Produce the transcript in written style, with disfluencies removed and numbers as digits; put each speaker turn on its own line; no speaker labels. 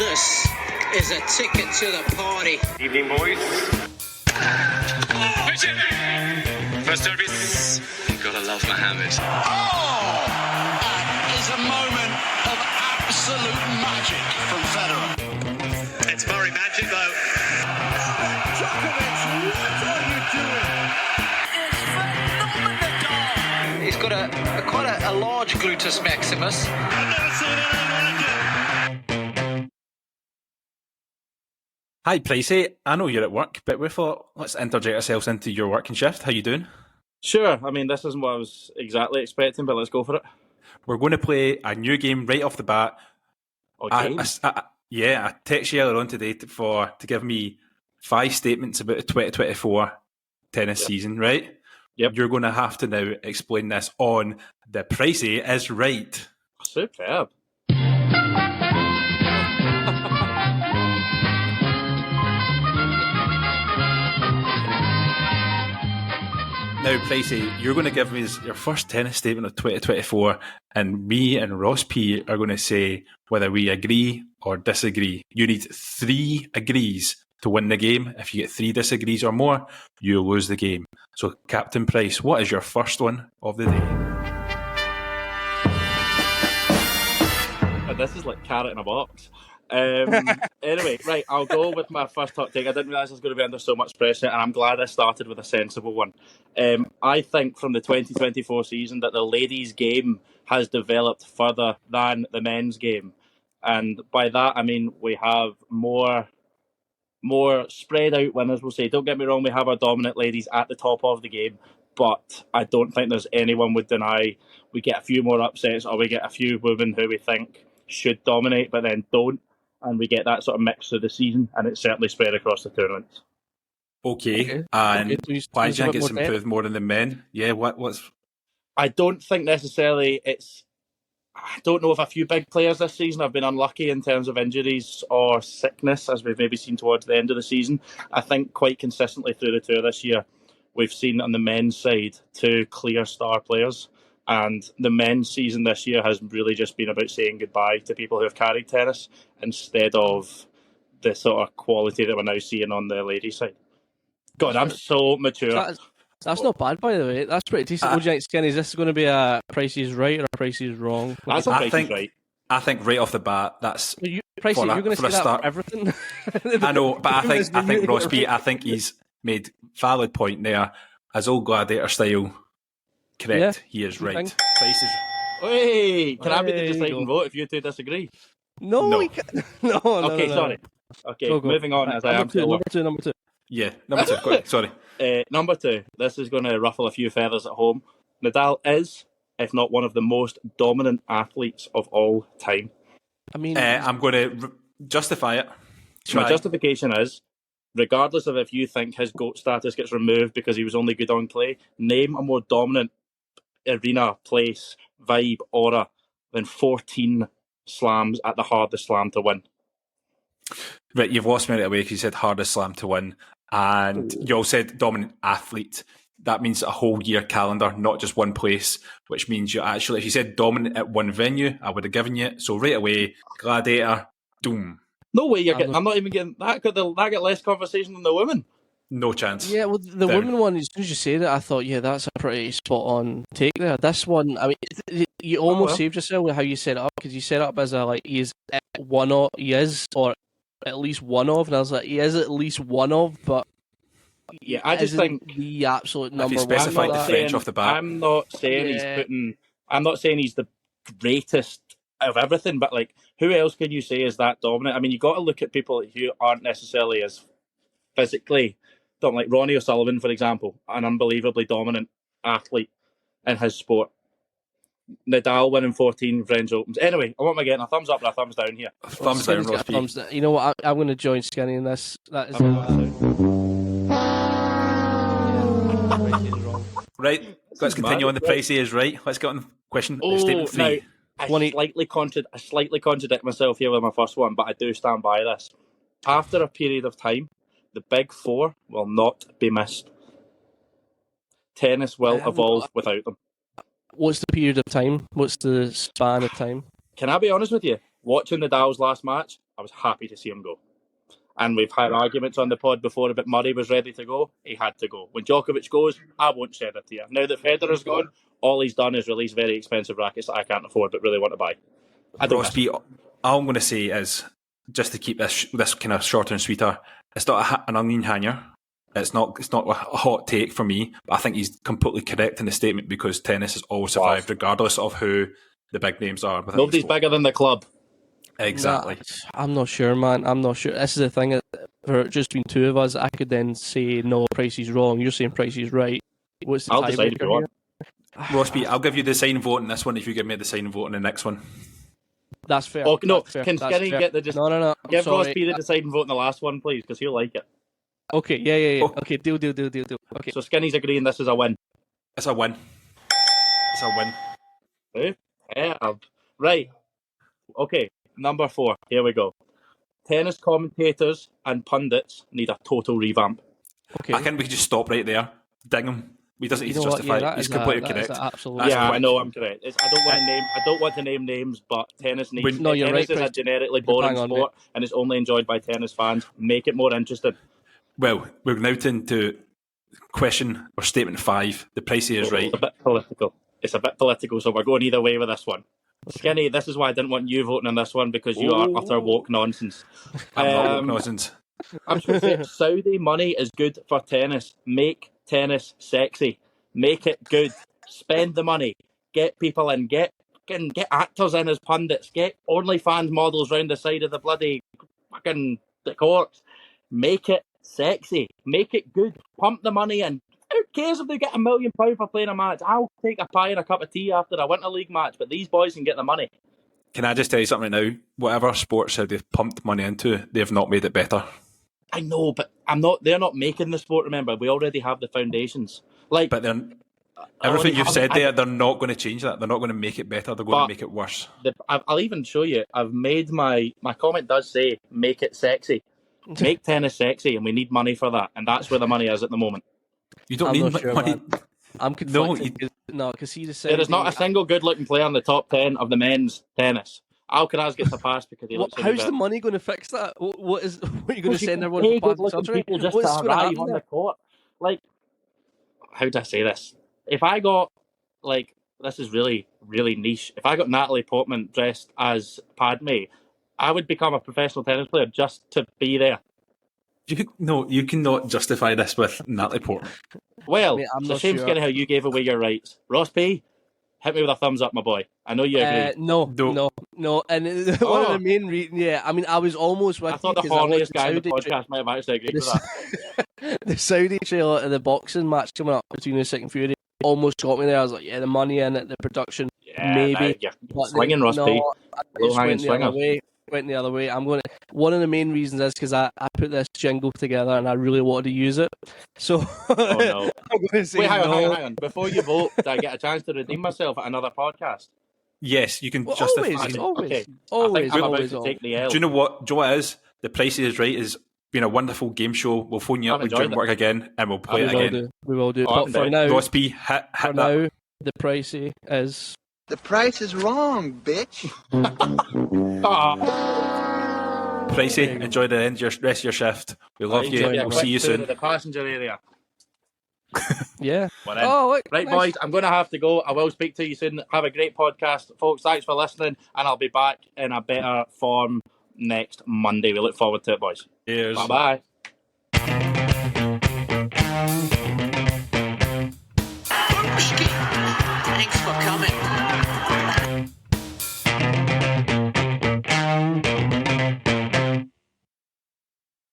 This is a ticket to the party.
Evening, boys. First service. You gotta love Mohammed.
Oh! That is a moment of absolute magic from Federer.
It's Murray magic, though.
Djokovic, what are you doing? It's phenomenal. He's got quite a large gluteus maximus.
I've never seen anything like it.
Hi, Pricey. I know you're at work, but we thought let's interject ourselves into your working shift. How you doing?
Sure. I mean, this isn't what I was exactly expecting, but let's go for it.
We're going to play a new game right off the bat.
Okay.
I texted you earlier on today to give me 5 statements about the 2024 tennis season, right?
Yep.
You're going to have to now explain this on the Pricey is Right.
Superb.
Now, Pricey, you're going to give me your first tennis statement of 2024, and me and Ross P are going to say whether we agree or disagree. You need 3 agrees to win the game. If you get 3 disagrees or more, you lose the game. So, Captain Price, what is your first one of the day?
And this is like carrot in a box. Anyway, right, I'll go with my first hot take. I didn't realise I was going to be under so much pressure, and I'm glad I started with a sensible one. I think from the 2024 season that the ladies' game has developed further than the men's game. And by that, I mean we have more spread out winners, we'll say. Don't get me wrong, we have our dominant ladies at the top of the game, but I don't think there's anyone would deny we get a few more upsets, or we get a few women who we think should dominate but then don't. And we get that sort of mix through the season, and it's certainly spread across the tournaments.
Okay. And why do you think it's improved more than the men? Yeah, what's...
I don't think necessarily it's... I don't know if a few big players this season have been unlucky in terms of injuries or sickness, as we've maybe seen towards the end of the season. I think quite consistently through the tour this year, we've seen on the men's side 2 clear star players. And the men's season this year has really just been about saying goodbye to people who have carried tennis instead of the sort of quality that we're now seeing on the ladies' side. God, I'm so mature.
That's not bad, by the way. That's pretty decent. What do you think, Skinny? Is this going to be a Pricey's right or a Pricey's wrong?
That's a Pricey's right.
I think right off the bat, that's...
Pricey, you're going to say that for everything?
I know, but I think Ross B, I think he's made valid point there. As old gladiator style... Correct, yeah, he is right. Price is...
Hey, can I be the deciding vote if you 2 disagree?
No. No.
Okay, sorry. Okay, go. Moving on. As I am
number two.
Yeah, number 2. Go ahead, sorry.
Number 2. This is going to ruffle a few feathers at home. Nadal is, if not one of the most dominant athletes of all time.
I mean,
I'm going to justify it.
My justification is, regardless of if you think his GOAT status gets removed because he was only good on clay, name a more dominant arena, place, vibe, aura than 14 slams at the hardest slam to win.
Right, you've lost me right away because you said hardest slam to win, and you all said dominant athlete. That means a whole year calendar, not just one place, which means you actually, if you said dominant at one venue, I would have given you it. So right away, gladiator, doom.
No way, I'm not even getting that. That get less conversation than the women.
No chance.
Yeah, well, the women one, as soon as you said it, I thought, yeah, that's a pretty spot on take there. This one, I mean, you almost saved yourself with how you set it up, because you set it up as a, like, he is, or at least one of, and I was like, he is at least one of, but
yeah, I just think
the absolute number one.
Specified the French off the bat.
I'm not saying I'm not saying he's the greatest of everything, but like, who else can you say is that dominant? I mean, you got to look at people who aren't necessarily as physically dominant, like Ronnie O'Sullivan, for example, an unbelievably dominant athlete in his sport. Nadal winning 14 French Opens. Anyway, I want my getting a thumbs up or a thumbs down here.
Thumbs down, Ross P.
You know what? I'm going to join Skinny in this. That is
right. Let's continue on. The Pricey is right. Let's get on question statement 3.
Now, I slightly contradict myself here with my first one, but I do stand by this. After a period of time, the big 4 will not be missed. Tennis will evolve without them.
What's the period of time? What's the span of time?
Can I be honest with you? Watching Nadal's last match, I was happy to see him go. And we've had arguments on the pod before about Murray was ready to go. He had to go. When Djokovic goes, I won't shed a tear. Now that Federer's gone, all he's done is release very expensive rackets that I can't afford but really want to buy.
Rossby, all I'm going to say is, just to keep this kind of shorter and sweeter, it's not an onion hanger. It's not a hot take for me, but I think he's completely correct in the statement because tennis has always survived regardless of who the big names are.
Nobody's bigger than the club.
Exactly.
I'm not sure, man. I'm not sure. This is the thing. For just between two of us, I could then say, no, Pricey's wrong. You're saying Pricey's right. What's the
I'll decide if you want.
Rossby, I'll give you the sign vote in this one if you give me the sign vote in the next one.
That's fair.
Oh, no,
fair.
can Skinny get the...
No.
Give Rossby the deciding vote in the last one, please, because he'll like it.
Okay, yeah.
Oh.
Okay, deal. Okay.
So Skinny's agreeing this is a win.
It's a win. It's a win.
Right. Okay, number 4. Here we go. Tennis commentators and pundits need a total revamp.
Okay.
I think we could just stop right there. Ding him. He doesn't need to justify it. He's completely correct.
Absolutely.
I know I'm correct. I don't want to name names, but tennis needs.
No, you're
tennis
right,
is a generically boring sport, and it's only enjoyed by tennis fans. Make it more interesting.
Well, we're now into question or statement 5. The Pricey is right.
It's a bit political, so we're going either way with this one. Skinny, this is why I didn't want you voting on this one, because you are utter woke nonsense.
I'm not woke nonsense.
I'm just going to say, Saudi money is good for tennis. Make tennis sexy. Make it good. Spend the money. Get people in. Get actors in as pundits. Get OnlyFans models round the side of the bloody fucking the courts. Make it sexy. Make it good. Pump the money in. Who cares if they get £1 million for playing a match? I'll take a pie and a cup of tea after a Winter League match, but these boys can get the money.
Can I just tell you something now? Whatever sports they've pumped money into, they've not made it better.
I know, but they're not making the sport, remember. We already have the foundations. But
everything you've said there, they're not going to change that. They're not going to make it better. They're going to make it worse.
I'll even show you. I've made my comment does say, make it sexy. Make tennis sexy, and we need money for that. And that's where the money is at the moment.
You don't need money.
Man. I'm conflicted. No, because he just said
there is not a single good-looking player in the top 10 of the men's tennis. Alcaraz gets a pass because he looks.
How's the money going to fix that? What are you going to send everyone for plastic surgery?
People just to arrive on the court. Like, how do I say this? If I got this is really, really niche. If I got Natalie Portman dressed as Padme, I would become a professional tennis player just to be there.
You cannot justify this with Natalie Portman.
Well, it's a shame, Skinny, how you gave away your rights. Ross P, hit me with a thumbs up, my boy. I know you agree.
No. And one of the main reasons, I was almost with.
I thought the horniest guy in the podcast might have actually agreed with that.
The Saudi trailer of the boxing match coming up between the Second Fury almost got me there. I was like, the money in it, the production, maybe.
Swinging, Ross P. Low-hanging swinger.
Went the other way. One of the main reasons is because I put this jingle together and I really wanted to use it. So
oh no!
I'm going to say
hang on. Before you vote, did I get a chance to redeem myself at another podcast?
Yes, you can justify.
Always.
I think I'm about to take the L.
Do you know what? Joe is the Pricey is right. Is been a wonderful game show. We'll phone you up during work again and we'll play it again.
We will do. But for now,
Ross P, hit
for
that.
now, the Pricey is.
The price is wrong, bitch.
Pricey, enjoy the rest of your shift. We love you. We'll see you soon.
The passenger area.
Yeah.
Look, right, nice. Boys, I'm going to have to go. I will speak to you soon. Have a great podcast, folks. Thanks for listening, and I'll be back in a better form next Monday. We look forward to it, boys.
Cheers.
Bye-bye.